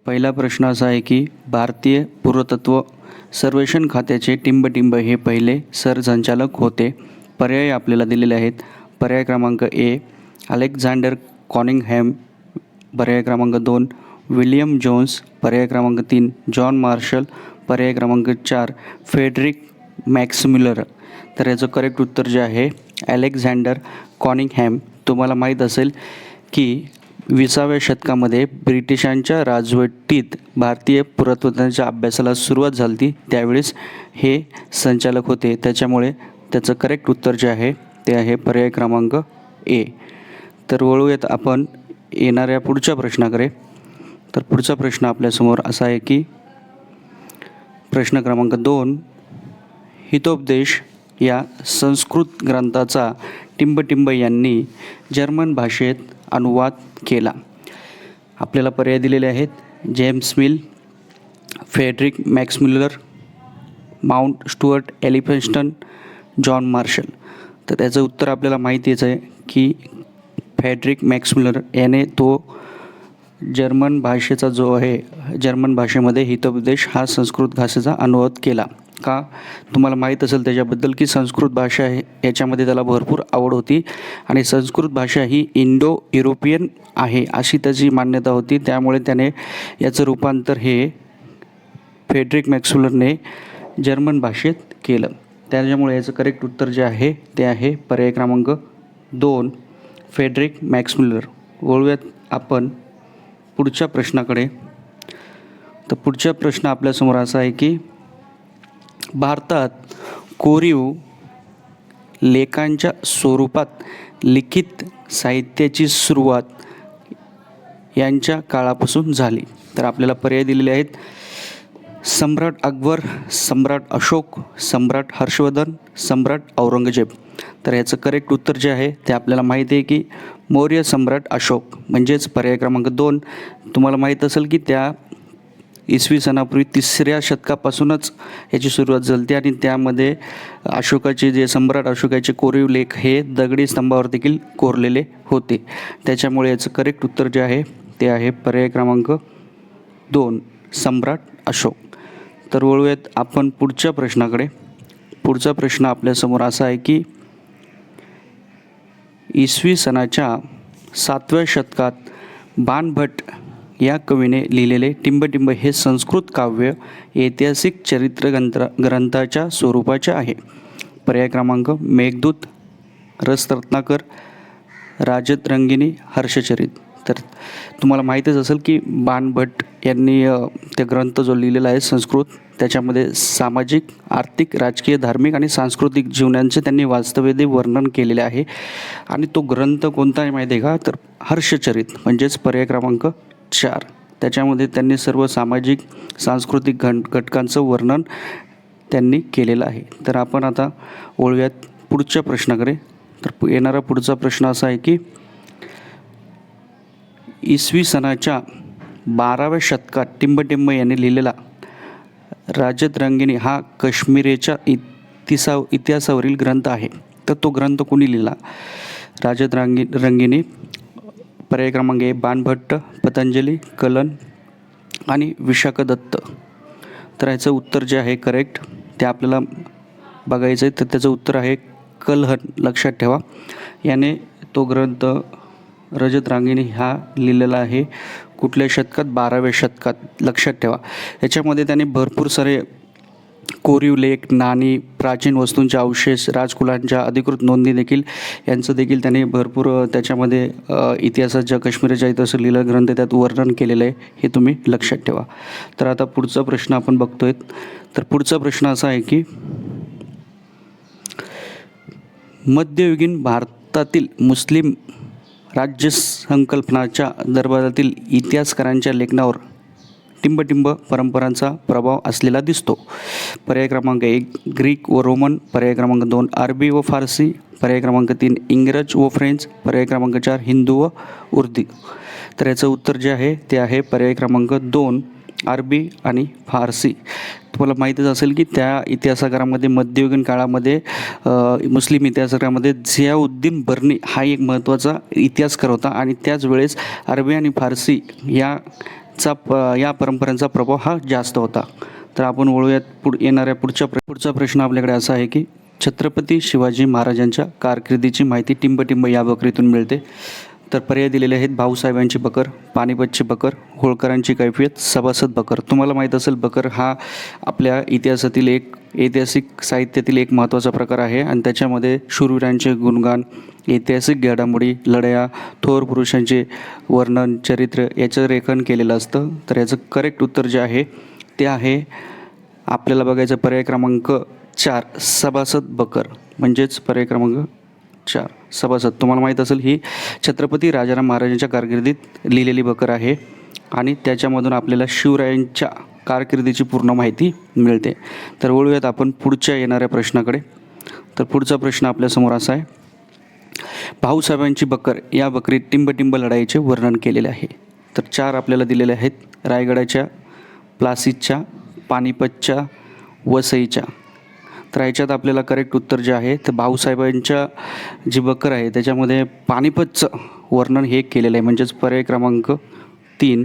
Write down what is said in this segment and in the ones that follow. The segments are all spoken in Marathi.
पहिला प्रश्न असा आहे की भारतीय पुरातत्व सर्वेक्षण खात्याचे टिंबटिंब हे पहिले सरसंचालक होते. पर्याय आपल्याला दिलेले आहेत. पर्याय क्रमांक ए अलेक्झांडर कॉनिंगहॅम, पर्याय क्रमांक 2 विलियम जोन्स, पर्याय क्रमांक 3 जॉन मार्शल, पर्याय क्रमांक 4 फेडरिक मॅक्सम्युलर. तर याचं करेक्ट उत्तर जे आहे अलेक्झांडर कॉनिंगहॅम. तुम्हाला माहीत असेल की 20व्या शतकामध्ये ब्रिटिशांच्या राजवटीत भारतीय पुरातत्वाच्या अभ्यासाला सुरुवात झाली होती. त्यावेळेस हे संचालक होते. त्याच्यामुळे त्याचं करेक्ट उत्तर जे आहे ते आहे पर्याय क्रमांक ए. तर वळूयात आपण येणाऱ्या पुढच्या प्रश्नाकडे. तर पुढचा प्रश्न आपल्यासमोर असा आहे की प्रश्न क्रमांक 2 हितोपदेश या संस्कृत ग्रंथाचा टिंबटिंब यांनी जर्मन भाषेत अनुवाद केला. आपल्याला पर्याय दिलेले आहेत. James Mill, Frederick Max Muller, Mount Stuart Elphinstone, John Marshall. तर त्याचं उत्तर आपल्याला माहितीच आहे की फेडरिक मॅक्सम्युलर याने तो जर्मन भाषेचा जो आहे जर्मन भाषेमध्ये हितोपदेश हा संस्कृत भाषेचा अनुवाद केला. का तुम्हाला माहीत असेल त्याच्याबद्दल की संस्कृत भाषा आहे याच्यामध्ये त्याला भरपूर आवड होती आणि संस्कृत भाषा ही इंडो युरोपियन आहे अशी त्याची मान्यता होती. त्यामुळे त्याने याचं रूपांतर हे फेडरिक मॅक्सम्युलरने जर्मन भाषेत केलं. त्याच्यामुळे याचं करेक्ट उत्तर जे आहे ते आहे पर्याय क्रमांक 2 फेडरिक मॅक्सम्युलर. वळूयात आपण पुढच्या प्रश्नाकडे. तर पुढचा प्रश्न आपल्यासमोर असा आहे की भारतात कोरीव लेखांच्या स्वरूपात लिखित साहित्याची सुरुवात यांच्या काळापासून झाली. तर आपल्याला पर्याय दिलेले आहेत. सम्राट अकबर, सम्राट अशोक, सम्राट हर्षवर्धन, सम्राट औरंगजेब. तर याचं करेक्ट उत्तर जे आहे ते आपल्याला माहिती आहे की मौर्य सम्राट अशोक म्हणजेच पर्याय क्रमांक 2. तुम्हाला माहीत असेल की त्या इसवी सनापूर्वी 3ऱ्या शतकापासूनच याची सुरुवात झाली आणि त्यामध्ये अशोकाचे जे सम्राट अशोकाचे कोरीव लेख हे दगडी स्तंभावर देखील कोरलेले होते. त्याच्यामुळे याचं करेक्ट उत्तर जे आहे ते आहे पर्याय क्रमांक 2 सम्राट अशोक. तर वळूयात आपण पुढच्या प्रश्नाकडे. पुढचा प्रश्न आपल्यासमोर असा आहे की इसवी सनाच्या 7व्या शतकात बाणभट्ट या कवीने लिहिलेले टिंबटिंब हे संस्कृत काव्य ऐतिहासिक चरित्र ग्रंथाच्या स्वरूपाचे आहे. पर्याय क्रमांक मेघदूत, रसरत्नाकर, राजतरंगिणी, हर्षचरित. तर तुम्हाला माहीतच असेल की बाणभट्ट यांनी ते ग्रंथ जो लिहिलेला आहे संस्कृत त्याच्यामध्ये सामाजिक, आर्थिक, राजकीय, धार्मिक आणि सांस्कृतिक जीवनांचे त्यांनी वास्तववादी वर्णन केलेले आहे. आणि तो ग्रंथ कोणता आहे माहिती आहे का? तर हर्षचरित म्हणजेच पर्याय क्रमांक 4. त्याच्यामध्ये त्यांनी सर्व सामाजिक सांस्कृतिक घटकांचं वर्णन त्यांनी केलेलं आहे. तर आपण आता वळूयात पुढच्या प्रश्नाकडे. तर येणारा पुढचा प्रश्न असा आहे की इसवी सनाच्या 12व्या शतकात टिंबटिंब यांनी लिहिलेला राजतरंगिणी हा काश्मीरच्या इतिहासावरील ग्रंथ आहे. तर तो ग्रंथ कोणी लिहिला? राजतरंगिणी पर्याय क्रमांक ए बाणभट्ट, पतंजली, कलन आणि विशाखदत्त. तर याचं उत्तर जे आहे करेक्ट ते आपल्याला बघायचं आहे. तर त्याचं उत्तर आहे कलहन. लक्षात ठेवा. याने तो ग्रंथ राजतरंगिणी हा लिहिलेला आहे. कुठल्या शतकात? 12व्या शतकात. लक्षात ठेवा. याच्यामध्ये त्याने भरपूर सारे कोरीव लेख, नाणी, प्राचीन वस्तूंचे अवशेष, राजकुलांच्या अधिकृत नोंदी देखील यांचं देखील त्याने भरपूर त्याच्यामध्ये इतिहासाच्या काश्मीरच्या इतिहासात लिहिलेला ग्रंथ त्यात वर्णन केलेलं आहे. हे तुम्ही लक्षात ठेवा. तर आता पुढचा प्रश्न आपण बघतोय. तर पुढचा प्रश्न असा आहे की मध्ययुगीन भारतातील मुस्लिम राज्य संकल्पनाच्या दरबारातील इतिहासकारांच्या लेखनावर टिंबटिंब परंपरांचा प्रभाव असलेला दिसतो. पर्याय क्रमांक 1 ग्रीक व रोमन, पर्याय क्रमांक 2 अरबी व फारसी, पर्याय क्रमांक 3 इंग्रज व फ्रेंच, पर्याय क्रमांक 4 हिंदू व उर्दू. तर याचं उत्तर जे आहे ते आहे पर्याय क्रमांक 2 अरबी आणि फारसी. तुम्हाला माहीतच असेल की त्या इतिहासकारामध्ये मध्ययुगीन काळामध्ये मुस्लिम इतिहासकारामध्ये झियाउद्दीन बर्नी हा एक महत्त्वाचा इतिहासकार होता आणि त्याच वेळेस अरबी आणि फारसी या या परंपरांचा प्रभाव हा जास्त होता. तर आपण वळूयात येणाऱ्या पुढचा प्रश्न आपल्याकडे असा आहे की छत्रपती शिवाजी महाराजांच्या कारकिर्दीची माहिती टिंबटिंब या बकरीतून मिळते. तर पर्याय दिलेले आहेत भाऊसाहेबांची बकर, पानिपतची बकर, होळकरांची कैफियत, सभासद बकर. तुम्हाला माहीत असेल बकर हा आपल्या इतिहासातील एक ऐतिहासिक साहित्यातील एक महत्त्वाचा प्रकार आहे आणि त्याच्यामध्ये शूरवीरांचे गुणगान, ऐतिहासिक घडामोडी, लढाया, थोर पुरुषांचे वर्णन, चरित्र याचं रेखन केलेलं असतं. तर याचं करेक्ट उत्तर जे आहे ते आहे आपल्याला बघायचं पर्याय क्रमांक 4 सभासद बकर, म्हणजेच पर्याय क्रमांक 4 सभासद. तुम्हाला माहीत असेल ही छत्रपती राजाराम महाराजांच्या कारकिर्दीत लिहिलेली बकर आहे आणि त्याच्यामधून आपल्याला शिवरायांच्या कारकिर्दीची पूर्ण माहिती मिळते. तर वळूयात आपण पुढच्या येणाऱ्या प्रश्नाकडे. तर पुढचा प्रश्न आपल्यासमोर असा आहे, भाऊसाहेबांची बकर या बकरीत टिंबटिंब लढाईचे वर्णन केलेले आहे. तर 4 आपल्याला दिलेले आहेत, रायगडाच्या, प्लासीच्या, पानिपतच्या, वसईच्या. तर ह्याच्यात आपल्याला करेक्ट उत्तर जे आहे तर भाऊसाहेबांच्या जी बकर आहे त्याच्यामध्ये पानिपतचं वर्णन हे केलेलं आहे, म्हणजेच पर्याय क्रमांक 3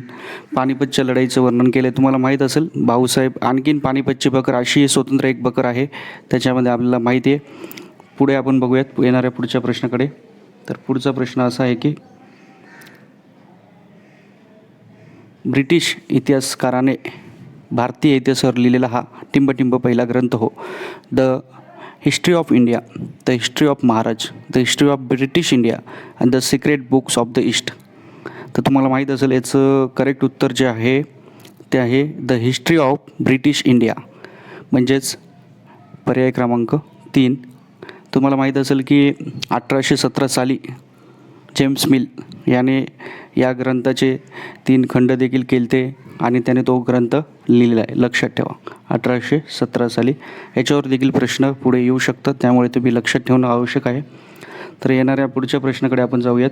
पानिपतच्या लढाईचं वर्णन केलं आहे. तुम्हाला माहीत असेल भाऊसाहेब आणखीन पानिपतची बकर अशी स्वतंत्र एक बकर आहे त्याच्यामध्ये आपल्याला माहिती आहे. पुढे आपण बघूयात येणाऱ्या पुढच्या प्रश्नाकडे. तर पुढचा प्रश्न असा आहे की ब्रिटिश इतिहासकाराने भारतीय इतिहासावर लिहिलेला हा टिंबटिंब पहिला ग्रंथ हो. The history of India, the history of Maharaj, the history of British India and the secret books of the east. तर तुम्हाला माहीत असेल याचं करेक्ट उत्तर जे आहे ते आहे the history of British India, म्हणजेच पर्याय क्रमांक 3. तुम्हाला माहीत असेल की 1817 साली जेम्स मिल याने या ग्रंथाचे 3 खंड देखील केलते आणि त्याने तो ग्रंथ लिहिलेला आहे. लक्षात ठेवा 1817 साली. याच्यावर देखील प्रश्न पुढे येऊ शकतात, त्यामुळे तुम्ही लक्षात ठेवणं आवश्यक आहे. तर येणाऱ्या पुढच्या प्रश्नाकडे आपण जाऊयात.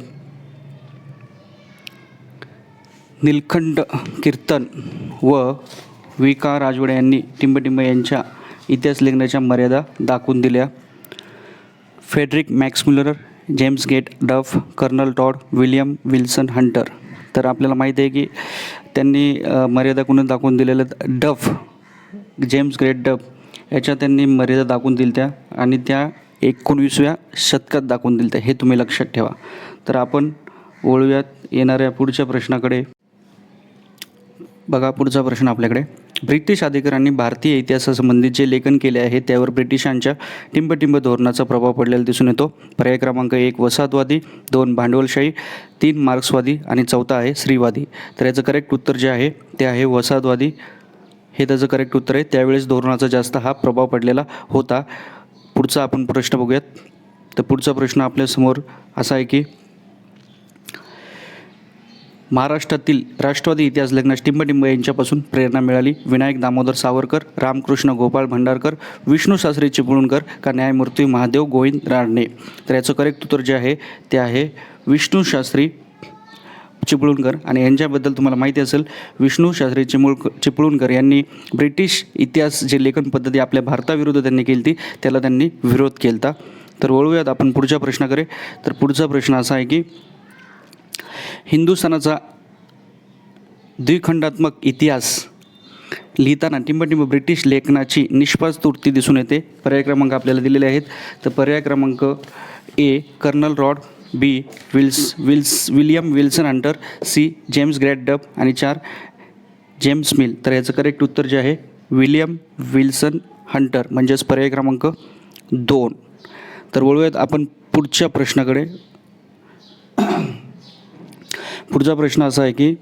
नीलकंठ कीर्तन व वि का राजवाडे यांनी टिंबटिंब यांच्या इतिहास लेखनाच्या मर्यादा दाखवून दिल्या. Frederick Max Muller, James Grant Duff, colonel Tod, William Wilson Hunter. तर आपल्याला माहीत आहे की त्यांनी मर्यादा कोणी दाखवून दिलेल्या डफ, जेम्स ग्रेट डफ याच्या त्यांनी मर्यादा दाखवून दिल्या त्या आणि त्या 19व्या शतकात दाखवून दिल्या त्या, हे तुम्ही लक्षात ठेवा. तर आपण वळूयात येणाऱ्या पुढच्या प्रश्नाकडे. बघा पुढचा प्रश्न आपल्याकडे, ब्रिटिश अधिकाऱ्यांनी भारतीय इतिहासासंबंधित जे लेखन केले आहे त्यावर ब्रिटिशांच्या टिंबटिंब धोरणाचा प्रभाव पडलेला दिसून येतो. पर्याय क्रमांक 1 वसाहतवादी, 2 भांडवलशाही, 3 मार्क्सवादी आणि 4 आहे स्त्रीवादी. तर याचं करेक्ट उत्तर जे आहे ते आहे वसाहतवादी, हे त्याचं करेक्ट उत्तर आहे. त्यावेळेस धोरणाचा जास्त हा प्रभाव पडलेला होता. पुढचा आपण प्रश्न बघूयात. तर पुढचा प्रश्न आपल्यासमोर असा आहे की महाराष्ट्रातील राष्ट्रवादी इतिहास लेखनास टिंबटिंब यांच्यापासून प्रेरणा मिळाली. विनायक दामोदर सावरकर, रामकृष्ण गोपाळ भंडारकर, विष्णू शास्त्री चिपळूणकर का न्यायमूर्ती महादेव गोविंद रानडे. तर याचं करेक्ट उत्तर जे आहे ते आहे विष्णू शास्त्री चिपळूणकर. आणि यांच्याबद्दल तुम्हाला माहिती असेल विष्णू शास्त्री चिपळूणकर यांनी ब्रिटिश इतिहास जे लेखन पद्धती आपल्या भारताविरुद्ध त्यांनी केली ती त्याला त्यांनी विरोध केला. तर वळूयात आपण पुढच्या प्रश्नाकडे. तर पुढचा प्रश्न असा आहे की हिंदुस्थानाचा द्विखंडात्मक इतिहास लिहिताना टिंबटिंब ब्रिटिश लेखनाची निष्फळ त्रुटी दिसून येते. पर्याय क्रमांक आपल्याला दिलेले आहेत. तर पर्याय क्रमांक A colonel Tod, B William Wilson Hunter, C James Grant Duff आणि 4 जेम्स मिल. तर याचं करेक्ट उत्तर जे आहे विलियम विल्सन हंटर, म्हणजेच पर्याय क्रमांक 2. तर वळूयात आपण पुढच्या प्रश्नाकडे. पुढचा प्रश्न असा आहे की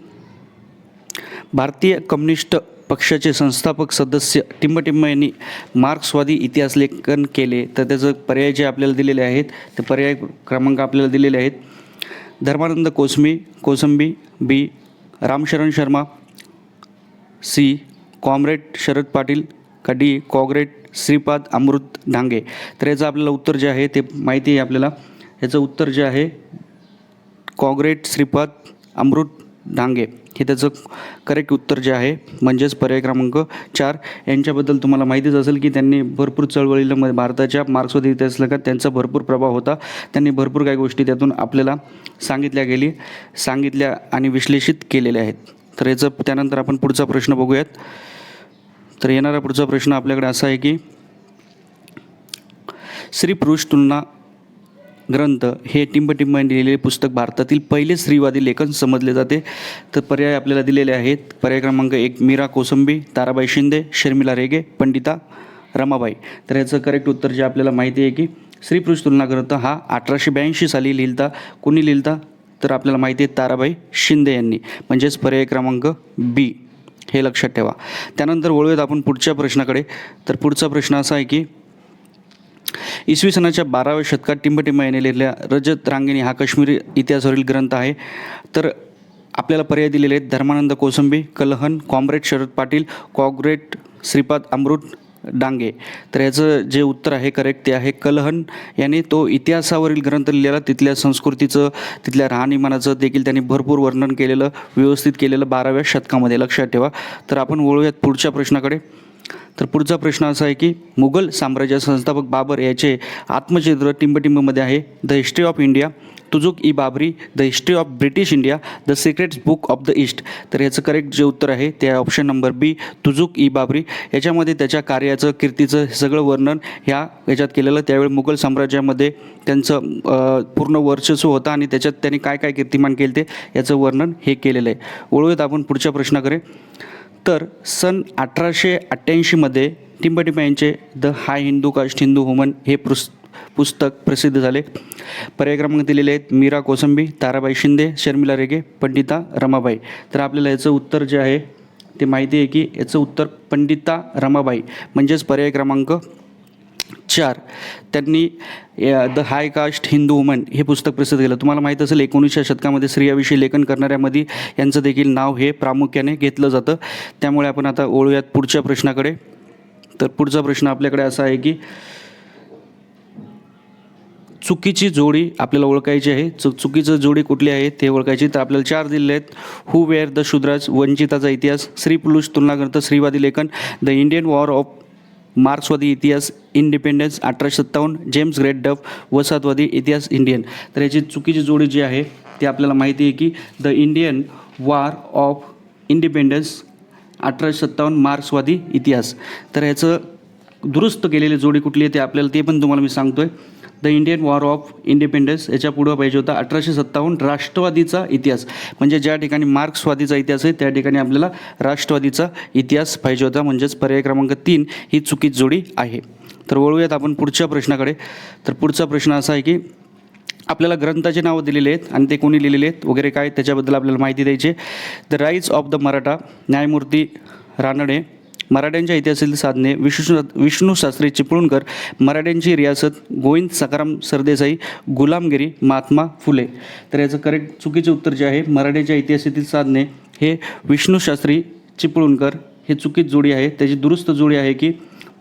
भारतीय कम्युनिस्ट पक्षाचे संस्थापक सदस्य टिंबटिंब यांनी मार्क्सवादी इतिहास लेखन केले. तर त्याचं पर्याय जे आपल्याला दिलेले आहेत ते पर्याय क्रमांक आपल्याला दिलेले आहेत धर्मानंद कोसंबी, बी रामशरण शर्मा, सी कॉम्रेड शरद पाटील का डी कॉग्रेड श्रीपाद अमृत डांगे. तर याचं आपल्याला उत्तर जे आहे ते माहिती आहे आपल्याला. याचं उत्तर जे आहे कॉग्रेड श्रीपाद अमृत डांगे हे त्याचं करेक्ट उत्तर जे आहे, म्हणजेच पर्याय क्रमांक 4. यांच्याबद्दल तुम्हाला माहितीच असेल की त्यांनी भरपूर चळवळीला भारताच्या मार्क्सवादी इतिहास लेखनात त्यांचा भरपूर प्रभाव होता. त्यांनी भरपूर काही गोष्टी त्यातून आपल्याला सांगितल्या आणि विश्लेषित केलेल्या आहेत. तर याचं त्यानंतर आपण पुढचा प्रश्न बघूयात. तर येणारा पुढचा प्रश्न आपल्याकडे असा आहे की स्त्री पुरुष तुलना ग्रंथ हे टिंबटिंब यांनी लिहिलेले पुस्तक भारतातील पहिले स्त्रीवादी लेखन समजले जाते. तर पर्याय आपल्याला दिलेले आहेत. पर्याय क्रमांक 1 मीरा कोसंबी, ताराबाई शिंदे, शर्मिला रेगे, पंडिता रमाबाई. तर याचं करेक्ट उत्तर जे आपल्याला माहिती आहे की स्त्री पुरुष तुलना ग्रंथ हा 1882 साली लिहिलता. कोणी लिहिलता? तर आपल्याला माहिती आहे ताराबाई शिंदे यांनी. म्हणजेच पर्याय क्रमांक बी हे लक्षात ठेवा. त्यानंतर वळूयात आपण पुढच्या प्रश्नाकडे. तर पुढचा प्रश्न असा आहे की इसवी सनाच्या 12व्या शतकात टिंबटिंब याने लिहिलेल्या रजत रांगिणी हा काश्मीरी इतिहासावरील ग्रंथ आहे. तर आपल्याला पर्याय दिलेले आहेत धर्मानंद कोसंबी, कलहन, कॉम्रेड शरद पाटील, कॉग्रेट श्रीपाद अमृत डांगे. तर याचं जे उत्तर आहे करेक्ट ते आहे कलहन याने तो इतिहासावरील ग्रंथ लिहिलेला. तिथल्या संस्कृतीचं, तिथल्या राहणीमानाचं देखील त्यांनी भरपूर वर्णन केलेलं, व्यवस्थित केलेलं 12व्या शतकामध्ये, लक्षात ठेवा. तर आपण वळूयात पुढच्या प्रश्नाकडे. तर पुढचा प्रश्न असा आहे की मुघल साम्राज्याचे संस्थापक बाबर याचे आत्मचरित्र टिंबटिंबमध्ये आहे. The history of India, Tuzuk e Baburi, the history of British India, the secrets book of the east. तर याचं करेक्ट जे उत्तर आहे ते option number B Tuzuk e Baburi. याच्यामध्ये त्याच्या कार्याचं, कीर्तीचं सगळं वर्णन याच्यात केलेलं. त्यावेळी मुघल साम्राज्यामध्ये त्यांचं पूर्ण वर्चस्व होतं आणि त्याच्यात त्यांनी काय काय कीर्तिमान केले ते याचं वर्णन हे केलेलं आहे. वळूयात आपण पुढच्या प्रश्नाकडे. तर सन 1888मध्ये टिंबटिंब यांचे the high Hindu caste Hindu woman हे पुस्तक प्रसिद्ध झाले. पर्याय क्रमांक दिलेले आहेत मीरा कोसंबी, ताराबाई शिंदे, शर्मिला रेगे, पंडिता रमाबाई. तर आपल्याला याचं उत्तर जे आहे ते माहिती आहे की याचं उत्तर पंडिता रमाबाई म्हणजेच पर्याय क्रमांक 4 त्यांनी the high caste Hindu woman हे पुस्तक प्रसिद्ध केलं. तुम्हाला माहीत असेल 19व्या शतकामध्ये स्त्रियाविषयी लेखन करणाऱ्यामध्ये यांचं देखील नाव हे प्रामुख्याने घेतलं जातं. त्यामुळे आपण आता वळूयात पुढच्या प्रश्नाकडे. तर पुढचा प्रश्न आपल्याकडे असा आहे की चुकीची जोडी आपल्याला ओळखायची आहे. चुकीचं जोडी कुठली आहे ते ओळखायची. तर आपल्याला 4 दिलेले आहेत. हू वेअर द शूद्राज, वंचिताचा इतिहास, स्त्री पुरुष तुलना ग्रंथ स्त्रीवादी लेखन, द इंडियन वॉर ऑफ मार्क्सवादी इतिहास, इंडिपेंडन्स 1857, जेम्स ग्रेट डफ, वसाहतवादी इतिहास इंडियन. तर याची चुकीची जोडी जी आहे ती आपल्याला माहिती आहे की the Indian war of independence 1857 मार्क्सवादी इतिहास. तर ह्याचं दुरुस्त केलेली जोडी कुठली आहे ते आपल्याला ते पण तुम्हाला मी सांगतो आहे. The Indian war of independence याच्या पुढं पाहिजे होता 1857 राष्ट्रवादीचा इतिहास. म्हणजे ज्या ठिकाणी मार्क्सवादीचा इतिहास आहे त्या ठिकाणी आपल्याला राष्ट्रवादीचा इतिहास पाहिजे होता. म्हणजेच पर्याय क्रमांक 3 ही चुकीची जोडी आहे. तर वळूयात आपण पुढच्या प्रश्नाकडे. तर पुढचा प्रश्न असा आहे की आपल्याला ग्रंथाचे नावं दिलेले आहेत आणि ते कोणी लिहिलेले आहेत वगैरे काय त्याच्याबद्दल आपल्याला माहिती द्यायची. The rise of the Maratha, न्यायमूर्ती रानडे, मराठ्यांच्या इतिहासातील साधने, विष्णू शास्त्री चिपळूणकर, मराठ्यांची रियासत, गोविंद सखाराम सरदेसाई, गुलामगिरी, महात्मा फुले. तर याचं करेक्ट चुकीचे उत्तर जे आहे मराठ्यांच्या इतिहासातील साधने हे विष्णू शास्त्री चिपळूणकर हे चुकीची जोडी आहे. त्याची दुरुस्त जोडी आहे की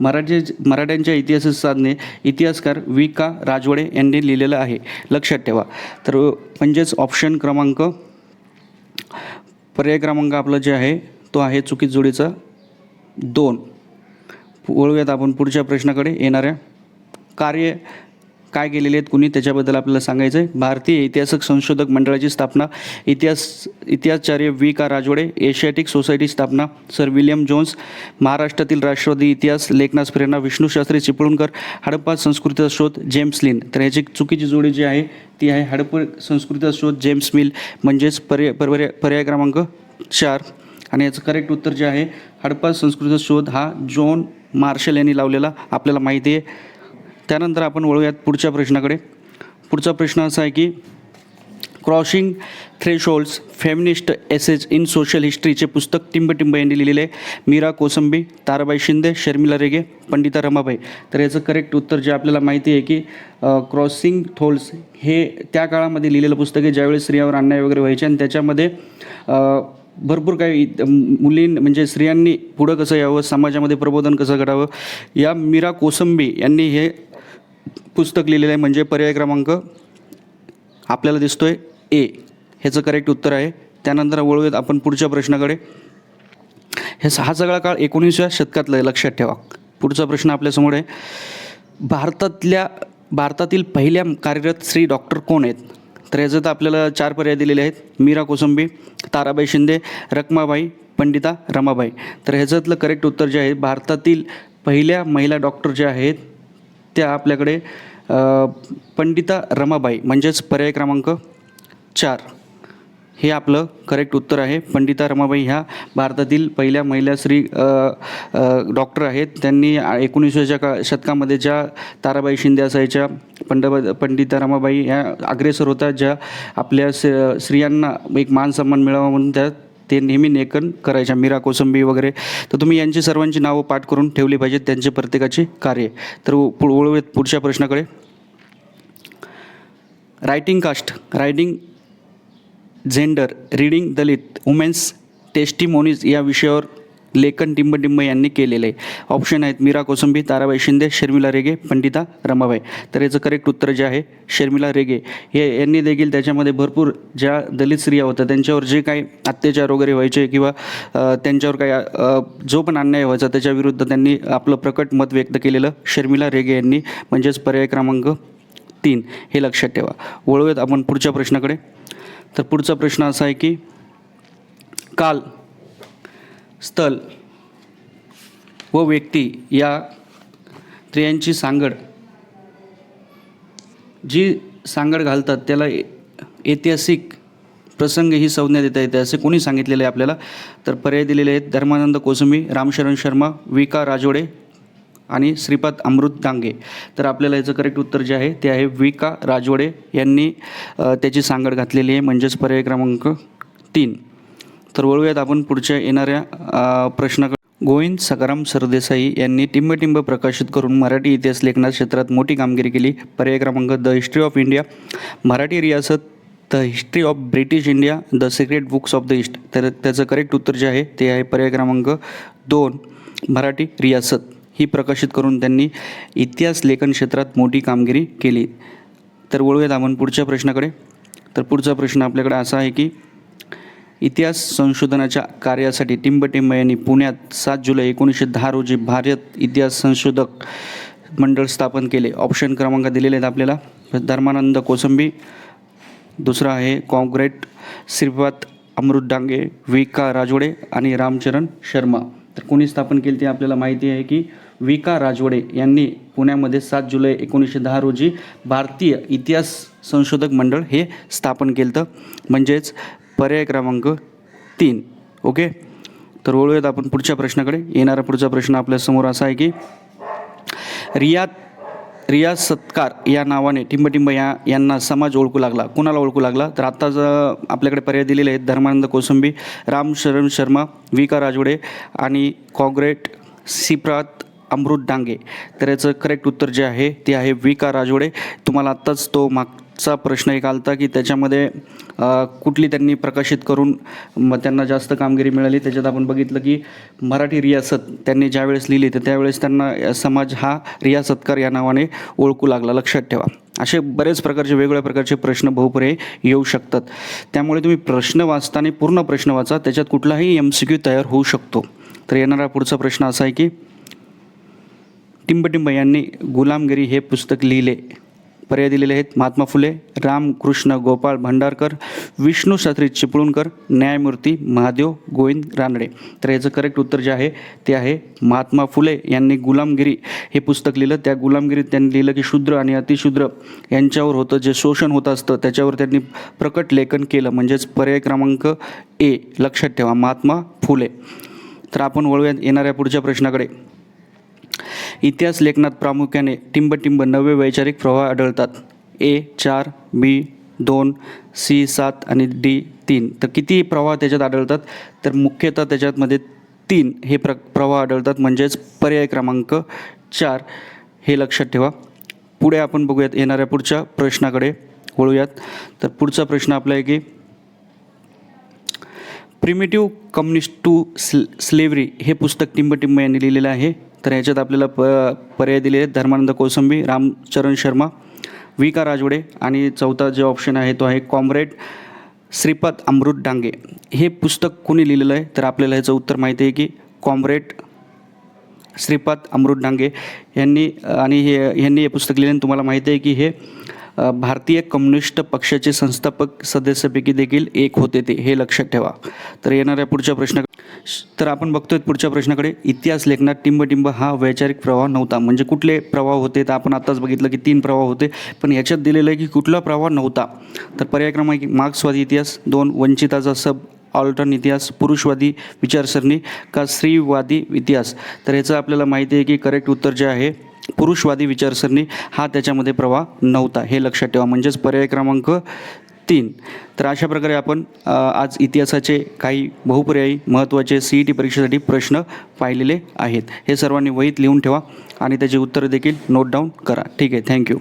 मराठ्यांच्या इतिहासाची साधने इतिहासकार वि का राजवडे यांनी लिहिलेलं आहे, लक्षात ठेवा. तर म्हणजेच ऑप्शन क्रमांक पर्याय क्रमांक आपलं जे आहे तो आहे चुकीच्या जोडीचा 2. वळूयात आपण पुढच्या प्रश्नाकडे. येणाऱ्या कार्य काय केलेले आहेत कुणी त्याच्याबद्दल आपल्याला सांगायचं आहे. भारतीय इतिहासक संशोधक मंडळाची स्थापना, इतिहासचार्य वि का राजवडे, एशियाटिक सोसायटी स्थापना सर विल्यम जोन्स, महाराष्ट्रातील राष्ट्रवादी इतिहास लेखनास प्रेरणा विष्णूशास्त्री चिपळूणकर, हडप्पा संस्कृतीचा शोध जेम्स लिन. तर ह्याची चुकीची जोडी जी आहे ती आहे हडप्पा संस्कृतीचा शोध जेम्स मिल म्हणजेच पर्याय क्रमांक 4. आणि याचं करेक्ट उत्तर जे आहे हडप्पा संस्कृतीचा शोध हा जॉन मार्शल यांनी लावलेला आपल्याला माहिती आहे. त्यानंतर आपण वळूयात पुढच्या प्रश्नाकडे. पुढचा प्रश्न असा आहे की crossing thresholds feminist essays in social हिस्ट्रीचे पुस्तक टिंबटिंब यांनी लिहिलेले आहे. मीरा कोसंबी, ताराबाई शिंदे, शर्मिला रेगे, पंडिता रमाबाई. तर याचं करेक्ट उत्तर जे आपल्याला माहिती आहे की क्रॉसिंग थ्रोल्ड्स हे त्या काळामध्ये लिहिलेलं पुस्तक आहे ज्यावेळी स्त्रियावर अन्याय वगैरे व्हायचे आणि त्याच्यामध्ये भरपूर काही म्हणजे स्त्रियांनी पुढं कसं यावं, समाजामध्ये प्रबोधन कसं करावं, या मीरा कोसंबी यांनी हे पुस्तक लिहिलेलं आहे. म्हणजे पर्याय क्रमांक आपल्याला दिसतोय ए ह्याचं करेक्ट उत्तर आहे. त्यानंतर वळूयात आपण पुढच्या प्रश्नाकडे. हा सगळा काळ 19व्या शतकातला आहे, लक्षात ठेवा. पुढचा प्रश्न आपल्यासमोर आहे. भारतातील पहिल्या कार्यरत स्त्री डॉक्टर कोण आहेत? तर याचं तर आपल्याला 4 पर्याय दिलेले आहेत. मीरा कोसंबी, ताराबाई शिंदे, रखमाबाई, पंडिता रमाबाई. तर ह्याच्यातलं करेक्ट उत्तर जे आहे, भारतातील पहिल्या महिला डॉक्टर ज्या आहेत त्या आपल्याकडे पंडिता रमाबाई, म्हणजेच पर्याय क्रमांक 4 हे आपलं करेक्ट उत्तर आहे. पंडिता रमाबाई ह्या भारतातील पहिल्या महिला डॉक्टर आहेत. त्यांनी 19व्या शतकामध्ये ज्या ताराबाई शिंदे असायच्या, पंडिता रमाबाई ह्या अग्रेसर होत्या, ज्या आपल्या स्त्रियांना एक मान सन्मान मिळावा म्हणून ते नेहमी लेखन करायच्या, मीरा कोसंबी वगैरे. तर तुम्ही यांची सर्वांची नावं पाठ करून ठेवली पाहिजेत, त्यांचे प्रत्येकाची कार्य. तर वळूयात पुढच्या प्रश्नाकडे. Writing caste, writing gender, reading Dalit, women's testimonies या विषयावर लेखन टिंबटिंब यांनी केलेलं आहे. ऑप्शन आहेत मीरा कोसंबी, ताराबाई शिंदे, शर्मिला रेगे, पंडिता रमाबाई. तर याचं करेक्ट उत्तर जे आहे शर्मिला रेगे हे यांनी देखील त्याच्यामध्ये भरपूर ज्या दलित स्त्रिया होत्या त्यांच्यावर जे काही अत्याचार वगैरे व्हायचे किंवा त्यांच्यावर काही जो पण अन्याय व्हायचा त्याच्याविरुद्ध त्यांनी आपलं प्रकट मत व्यक्त केलेलं शर्मिला रेगे यांनी, म्हणजेच पर्याय क्रमांक 3 हे लक्षात ठेवा. वळूयात आपण पुढच्या प्रश्नाकडे. तर पुढचा प्रश्न असा आहे की काल, स्थल व व्यक्ती या त्रयांची सांगड, जी सांगड घालतात त्याला ऐतिहासिक प्रसंग ही संज्ञा देता येते असे कोणी सांगितलेलं आहे आपल्याला. तर पर्याय दिलेले आहेत धर्मानंद कोसंबी, रामशरण शर्मा, वी.का. राजोडे आणि श्रीपाद अमृत डांगे. तर आपल्याला याचं करेक्ट उत्तर जे आहे ते आहे वी.का. राजोडे यांनी त्याची सांगड घातलेली आहे, म्हणजेच पर्याय क्रमांक 3. तर वळूयात आपण पुढच्या येणाऱ्या प्रश्नाकडे. गोविंद सखाराम सरदेसाई यांनी टिंबटिंब प्रकाशित करून मराठी इतिहास लेखनात क्षेत्रात मोठी कामगिरी केली. पर्याय क्रमांक the history of India, Marathi Riyasat, the history of British India, the secret books of the east. तर त्याचं करेक्ट उत्तर जे आहे ते आहे पर्याय क्रमांक 2 मराठी रियासत ही प्रकाशित करून त्यांनी इतिहास लेखन क्षेत्रात मोठी कामगिरी केली. तर वळूयात आपण पुढच्या प्रश्नाकडे. तर पुढचा प्रश्न आपल्याकडे असा आहे की इतिहास संशोधनाच्या कार्यासाठी टिंबटिंब यांनी पुण्यात 7 जुलै 1910 रोजी भारत इतिहास संशोधक मंडळ स्थापन केले. ऑप्शन क्रमांक दिलेले आहेत आपल्याला. धर्मानंद कोसंबी, दुसरा आहे कॉंग्रेट श्रीपाद अमृत डांगे, वी.का. राजोडे आणि रामचरण शर्मा. तर कोणी स्थापन केली ते आपल्याला माहिती आहे की वी.का. राजोडे यांनी पुण्यामध्ये 7 जुलै 1910 रोजी भारतीय इतिहास संशोधक मंडळ हे स्थापन केलं होतं, म्हणजेच पर्याय क्रमांक 3. ओके. तर वळूयात आपण पुढच्या प्रश्नाकडे. येणारा पुढचा प्रश्न आपल्यासमोर असा आहे की रियासतकार या नावाने टिंबटिंब यांना समाज ओळखू लागला. कुणाला ओळखू लागला? तर आत्ताच आपल्याकडे पर्याय दिलेले आहेत धर्मानंद कोसंबी, रामशरण शर्मा, वी.का. राजोडे आणि कॉंग्रेट श्रीपाद अमृत डांगे. तर याचं करेक्ट उत्तर जे आहे ते आहे वी.का. राजोडे. तुम्हाला आत्ताच तो मागचा प्रश्न एक आलता की त्याच्यामध्ये कुठली त्यांनी प्रकाशित करून मग त्यांना जास्त कामगिरी मिळाली. त्याच्यात आपण बघितलं की मराठी रियासत त्यांनी ज्यावेळेस लिहिली तर त्यावेळेस त्यांना समाज हा रियासतकार या नावाने ओळखू लागला. लक्षात ठेवा, असे बरेच प्रकारचे वेगवेगळ्या प्रकारचे प्रश्न बहुपर्यायी येऊ शकतात. त्यामुळे तुम्ही प्रश्न वाचताना पूर्ण प्रश्न वाचा, त्याच्यात कुठलाही MCQ तयार होऊ शकतो. तर येणारा पुढचा प्रश्न असा आहे की टिंबटिंब यांनी गुलामगिरी हे पुस्तक लिहिले. पर्याय दिलेले आहेत महात्मा फुले, रामकृष्ण गोपाळ भंडारकर, विष्णू शास्त्री चिपळूणकर, न्यायमूर्ती महादेव गोविंद रानडे. तर याचं करेक्ट उत्तर जे आहे ते आहे महात्मा फुले यांनी गुलामगिरी हे पुस्तक लिहिलं. त्या गुलामगिरीत त्यांनी लिहिलं की शूद्र आणि अतिशूद्र यांच्यावर होतं जे शोषण होत असतं त्याच्यावर त्यांनी प्रकट लेखन केलं, म्हणजेच पर्याय क्रमांक A लक्षात ठेवा महात्मा फुले. तर आपण वळूयात येणाऱ्या पुढच्या प्रश्नाकडे. इतिहास लेखनात प्रामुख्याने टिंबटिंब 9 वैचारिक प्रवाह आढळतात. A 4, B 2, C 7 आणि D 3. तर किती प्रवाह त्याच्यात आढळतात? तर मुख्यतः त्याच्यामध्ये 3 हे प्रवाह आढळतात, म्हणजेच पर्याय क्रमांक 4 हे लक्षात ठेवा. पुढे आपण बघूयात येणाऱ्या पुढच्या प्रश्नाकडे वळूयात. तर पुढचा प्रश्न आपला आहे की प्रिमिटिव्ह कम्युनिस्ट टू स्लेव्हरी हे पुस्तक टिंबटिंब यांनी लिहिलेलं आहे. तर ह्याच्यात आपल्याला पर्याय दिले आहेत धर्मानंद कोसंबी, रामचरण शर्मा, वी.का. राजोडे आणि चौथा जे ऑप्शन आहे तो आहे कॉम्रेड श्रीपाद अमृत डांगे. हे पुस्तक कोणी लिहिलेलं आहे? तर आपल्याला ह्याचं उत्तर माहिती आहे की कॉम्रेड श्रीपाद अमृत डांगे यांनी. आणि यांनी हे पुस्तक लिहिलं. तुम्हाला माहिती आहे की हे भारतीय कम्युनिस्ट पक्षाचे संस्थापक सदस्यापैकी देखील एक होते ते, हे लक्षात ठेवा. तर येणाऱ्या पुढच्या प्रश्न, तर आपण बघतोय पुढच्या प्रश्नाकडे. इतिहास लेखनात टिंबटिंब हा वैचारिक प्रवाह नव्हता. म्हणजे कुठले प्रवाह होते, तर आपण आत्ताच बघितलं की 3 प्रवाह होते, पण याच्यात दिलेलं आहे की कुठला प्रवाह नव्हता. तर पर्याय क्रमांक 1 मार्क्सवादी इतिहास, 2 वंचिताचा सब ऑल्टर्न इतिहास, पुरुषवादी विचारसरणी का स्त्रीवादी इतिहास. तर ह्याचं आपल्याला माहिती आहे की करेक्ट उत्तर जे आहे पुरुषवादी विचारसरणी हा त्याच्यामध्ये प्रवाह नव्हता, हे लक्षात ठेवा. म्हणजेच पर्याय क्रमांक 3. तर अशा प्रकारे आपण आज इतिहासाचे काही बहुपर्यायी महत्त्वाचे CET परीक्षेसाठी प्रश्न पाहिलेले आहेत. हे सर्वांनी वहीत लिहून ठेवा आणि त्याची उत्तरं देखील नोट डाऊन करा. ठीक आहे, थँक्यू.